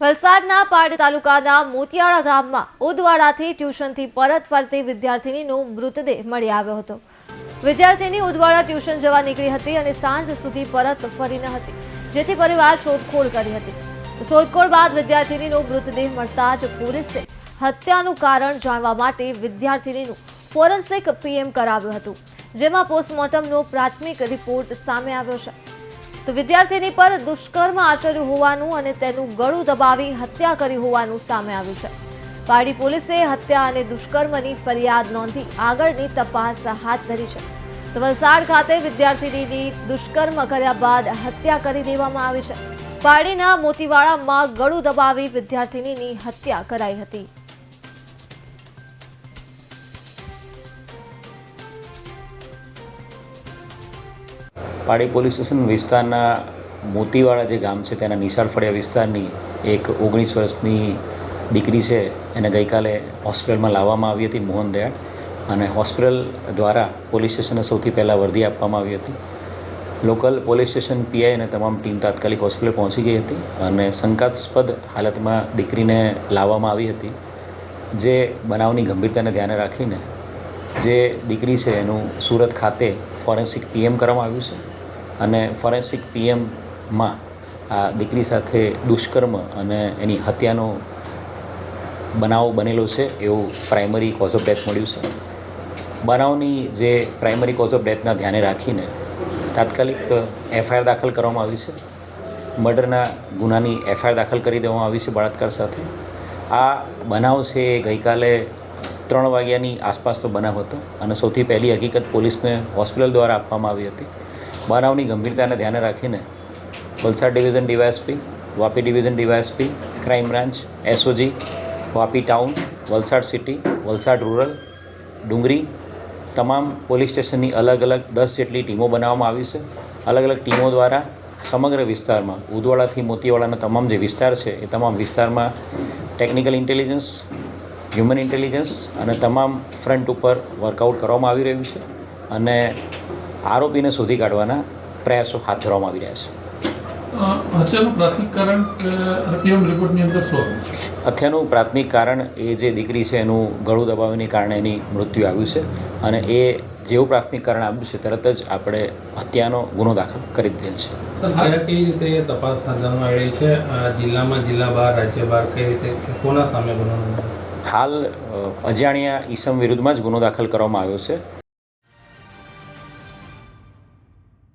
વલસાડના પારડી તાલુકાના મોતિયાળા ગામમાં ઉદવાડાથી ટ્યુશનથી પરત ફરતી વિદ્યાર્થીનીનો મૃતદેહ મળી આવ્યો હતો। વિદ્યાર્થીની ઉદવાડા ટ્યુશન જવા નીકળી હતી અને સાંજ સુધી પરત ફરી ન હતી, જેથી પરિવાર શોધખોળ કરી હતી। શોધખોળ બાદ વિદ્યાર્થીનીનો મૃતદેહ મળતા જ પોલીસે હત્યાનું કારણ જાણવા માટે વિદ્યાર્થીનીનું ફોરેન્સિક પીએમ કરાવ્યું હતું, જેમાં પોસ્ટમોર્ટમનો પ્રાથમિક રિપોર્ટ સામે આવ્યો છે। તો વિદ્યાર્થીની પર દુષ્કર્મ આચર્યું હોવાનું અને તેનું ગળું દબાવી હત્યા કરી હોવાનું સામે આવ્યું છે। પારડી પોલીસે હત્યા અને દુષ્કર્મની ફરિયાદ નોંધી આગળની તપાસ હાથ ધરી છે। તો વલસાડ ખાતે વિદ્યાર્થીની દુષ્કર્મ કર્યા બાદ હત્યા કરી દેવામાં આવી છે। પારડીના મોતીવાડામાં ગળું દબાવી વિદ્યાર્થીની હત્યા કરાઈ હતી। પારડી પોલીસ સ્ટેશન વિસ્તારના મોતીવાડા જે ગામ છે તેના નિશાળ ફળિયા વિસ્તારની એક 19 વર્ષની દીકરી છે, એને ગઈકાલે હોસ્પિટલમાં લાવવામાં આવી હતી મોહન દયાળ, અને હોસ્પિટલ દ્વારા પોલીસ સ્ટેશને સૌથી પહેલાં વર્દી આપવામાં આવી હતી। લોકલ પોલીસ સ્ટેશન પીઆઈ અને તમામ ટીમ તાત્કાલિક હોસ્પિટલ પહોંચી ગઈ હતી અને શંકાસ્પદ હાલતમાં દીકરીને લાવવામાં આવી હતી। જે બનાવની ગંભીરતાને ધ્યાને રાખીને જે દીકરી છે એનું સુરત ખાતે ફોરેન્સિક પીએમ કરવામાં આવ્યું છે અને ફોરેન્સિક પીએમમાં આ દીકરી સાથે દુષ્કર્મ અને એની હત્યાનો બનાવ બનેલો છે એવું પ્રાઇમરી કોઝ ઓફ ડેથ મળ્યું છે। બનાવની જે પ્રાઇમરી કોઝ ઓફ ડેથના ધ્યાને રાખીને તાત્કાલિક એફઆઈઆર દાખલ કરવામાં આવી છે। મર્ડરના ગુનાની એફઆઈઆર દાખલ કરી દેવામાં આવી છે બળાત્કાર સાથે। આ બનાવ છે એ ગઈકાલે 3 વાગ્યાની આસપાસનો બનાવ હતો અને સૌથી પહેલી હકીકત પોલીસને હોસ્પિટલ દ્વારા આપવામાં આવી હતી। બનાવની ગંભીરતાને ધ્યાને રાખીને Valsad division DYSP, Vapi division DYSP, crime branch, SOG, Vapi town, Valsad city, Valsad rural, Dungri તમામ પોલીસ સ્ટેશનની અલગ અલગ 10 જેટલી ટીમો બનાવવામાં આવી છે। અલગ અલગ ટીમો દ્વારા સમગ્ર વિસ્તારમાં ઉદવાડાથી મોતીવાડાના તમામ જે વિસ્તાર છે એ તમામ વિસ્તારમાં ટેકનિકલ ઇન્ટેલિજન્સ, હ્યુમન ઇન્ટેલિજન્સ અને તમામ ફ્રન્ટ ઉપર વર્કઆઉટ કરવામાં આવી રહ્યું છે અને આરોપીને શોધી કાઢવાના પ્રયાસો હાથ ધરવામાં આવી રહ્યા છે। હત્યાનું પ્રાથમિક કારણ પીએમ રિપોર્ટની અંદર શું આવ્યું છે? હત્યાનું પ્રાથમિક કારણ એ જે દીકરી છે એનું ગળું દબાવીને કારણે એની મૃત્યુ આવ્યું છે અને એ જેવું પ્રાથમિક કારણ આવ્યું છે તરત જ આપણે હત્યાનો ગુનો દાખલ કરી દીધેલ છે। સર, કેવી રીતે એ તપાસ હાથ ધરવામાં આવી રહી છે? જિલ્લામાં, જિલ્લા બહાર, રાજ્ય બહાર કઈ રીતે, કોના સામે ગુનો? હાલ અજાણ્યા ઈસમ વિરુદ્ધમાં જ ગુનો દાખલ કરવામાં આવ્યો છે।